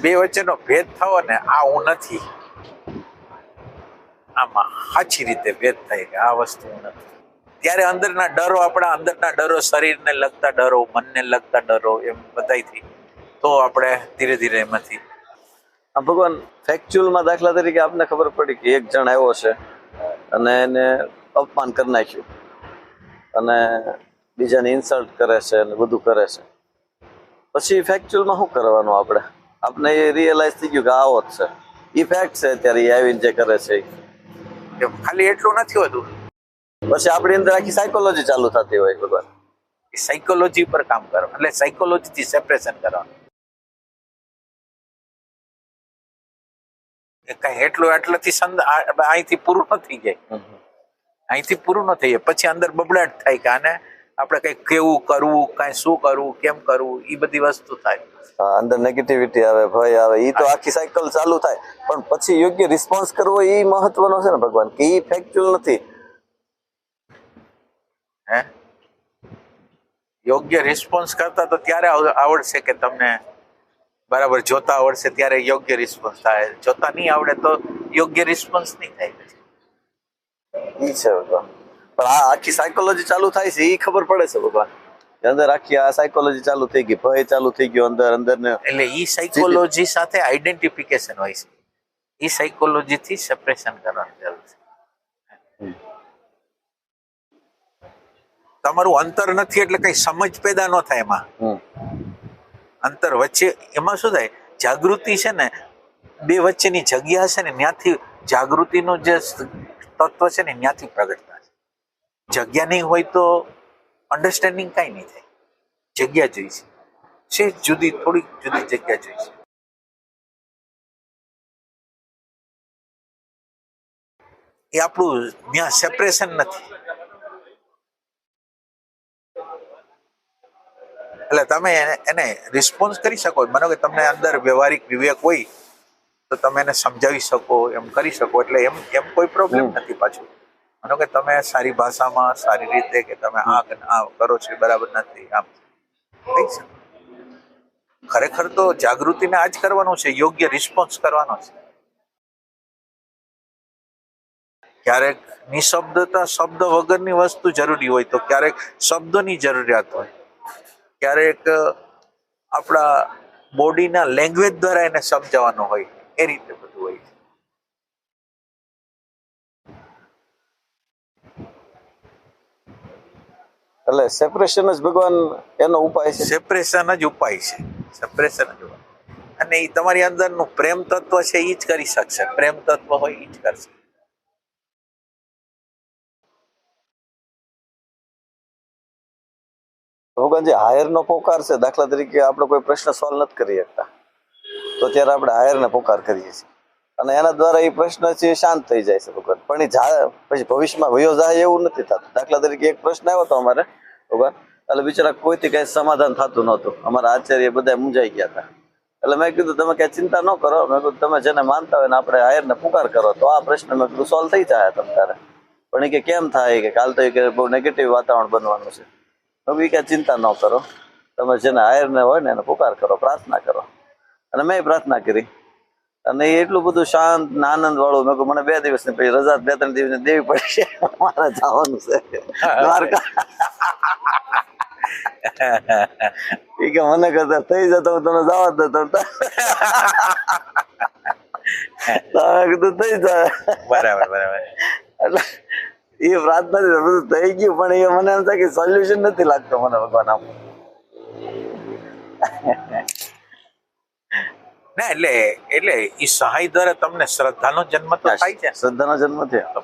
બે વચ્ચેનો ભેદ થવો ને આ હું નથી, આમાં સાચી રીતે ભેદ થાય કે આ વસ્તુ હું નથી. ત્યારે અંદરના ડરો, આપણા અંદરના ડરો, શરીરને લગતા ડરો, મનને લગતા ડરો, એમ બધાથી તો આપણે ધીરે ધીરે એમાંથી. ભગવાન ફેક્ચ્યુઅલમાં દાખલા તરીકે આપને ખબર પડી કે એક જણ આવ્યો છે અને એને અપમાન કરી નાખ્યું અને બીજાને ઇન્સલ્ટ કરે છે અને બધું કરે છે, પછી ફેક્ચ્યુઅલમાં શું કરવાનું આપણે એ રિયલાઇઝ થઈ ગયું કે આવો જ છે, એ ફેક્ટ છે. અત્યારે એ આવીને જે કરે છે ખાલી એટલું નથી હોતું, પછી આપણી અંદર આખી સાયકોલોજી ચાલુ થતી હોય. ભગવાન સાયકોલોજી પર કામ કરો એટલે સાયકોલોજીથી સેપરેશન કરવાનું. કઈ એટલું એટલાથી અહીંથી પૂરું ન થઈ જાય, અહીંથી પૂરું ન થઈ જાય, પછી અંદર બબડાટ થાય કે આને આપણે કઈ કેવું કરવું, કઈ શું કરવું, કેમ કરવું, એ બધી વસ્તુ થાય. અંદર નેગેટિવિટી આવે, ભય આવે, એ તો આખી સાયકલ ચાલુ થાય. પણ પછી યોગ્ય રિસ્પોન્સ કરવો એ મહત્વનો છે ને ભગવાન, કે એ ફેક્ચ્યુઅલ નથી. હે યોગ્ય રિસ્પોન્સ કરતા તો ત્યારે આવડશે કે તમને બરાબર જોતા આવડશે ત્યારે યોગ્ય રિસ્પોન્સ થાય. જોતા નહીં આવડે તો યોગ્ય રિસ્પોન્સ નહીં થાય. ઈ છે ભગવાન. પણ આ આખી સાયકોલોજી ચાલુ થાય છે એ ખબર પડે છે ભગવાન, અંદર આખી આ સાયકોલોજી ચાલુ થઈ ગઈ, ભય ચાલુ થઈ ગયો અંદર ને. એટલે ઈ સાયકોલોજી સાથે આઈડેન્ટિફિકેશન હોય છે, ઈ સાયકોલોજી થી સેપરેશન કરવાનું જરૂર છે. તમારું અંતર નથી એટલે કઈ સમજ પેદા ન થાય એમાં. અંતર વચ્ચે એમાં શું થાય, જાગૃતિ છે ને, બે વચ્ચેની જગ્યા છે ને, ત્યાંથી જાગૃતિનું જે તત્વ છે ને ત્યાંથી પ્રગટ થાય. જગ્યા નહીં હોય તો અન્ડરસ્ટેન્ડિંગ કઈ નહીં થાય. જગ્યા જોઈ છે જુદી, થોડીક જુદી જગ્યા જોઈ છે. એ આપણું ત્યાં સેપરેશન નથી. એટલે તમે એને રિસ્પોન્સ કરી શકો. માનો કે તમને અંદર વ્યવહારિક વિવેક હોય તો તમે એને સમજાવી શકો, એમ કરી શકો, એટલે એમ કોઈ પ્રોબ્લેમ નથી. પાછું માનો કે તમે સારી ભાષામાં, સારી રીતે કે તમે આ કરો છો બરાબર નથી, આમ થઈ શકે. ખરેખર તો જાગૃતિને આ જ કરવાનું છે, યોગ્ય રિસ્પોન્સ કરવાનો છે. ક્યારેક નિશબ્દતા, શબ્દ વગરની વસ્તુ જરૂરી હોય તો ક્યારેક શબ્દોની જરૂરિયાત હોય, ક્યારેક આપણા બોડીના લેંગ્વેજ દ્વારા એને સમજાવવાનું હોય, એ રીતે બધું હોય છે. એટલે સેપરેશન જ ભગવાન એનો ઉપાય છે. સેપરેશન જ ઉપાય છે, સેપરેશન જ ઉપાય. અને એ તમારી અંદરનું પ્રેમ તત્વ છે એ જ કરી શકશે. પ્રેમ તત્વ હોય એ જ કરશે. ભગવાન જે હાયર નો પોકાર છે, દાખલા તરીકે આપણે કોઈ પ્રશ્ન સોલ્વ નથી કરી શકતા તો ત્યારે આપણે હાયર ને પોકાર કરીએ છીએ અને એના દ્વારા એ પ્રશ્ન છે શાંત થઈ જાય છે ભગવાન. પણ એ પછી ભવિષ્યમાં વયો જાય એવું નથી થતું. દાખલા તરીકે એક પ્રશ્ન આવ્યો હતો અમારે ભગવાન, એટલે બિચારા કોઈથી કઈ સમાધાન થતું નહોતું. અમારા આચાર્ય બધા મૂંઝાઈ ગયા હતા. એટલે મેં કીધું તમે કઈ ચિંતા ન કરો, મેં કીધું તમે જેને માનતા હોય ને આપણે હાયર ને પુકાર કરો તો આ પ્રશ્ન મેં કીધું સોલ્વ થઈ જાય તમ તારે. પણ એ કે કેમ થાય, કે કાલ તો એ કે બહુ નેગેટિવ વાતાવરણ બનવાનું છે. એ કે ચિંતા ન કરો, તમે જેને હાયર ને હોય ને એને પુકાર કરો, પ્રાર્થના કરો. અને મેં પ્રાર્થના કરી અને એટલું બધું શાંત આનંદ વાળું. મેં કહ્યું મને 2 દિવસની પછી રજા 2-3 દિવસની દેવી પડશે, મારે જવાનું છે દ્વારકા. એ કે મને કહેતા થઈ જતો હું તમે જવા દો તો કીધું થઈ જાય. બરાબર બરાબર. એટલે એ પ્રાર્થના બધું થઈ ગયું, પણ એ મને એમ થાય કે સોલ્યુશન નથી લાગતો મને ભગવાન આમ. ના એટલે એ સહાય દ્વારા તમને શ્રદ્ધાનો જન્મ તો થાય છે. શ્રદ્ધાનો જન્મ થયો.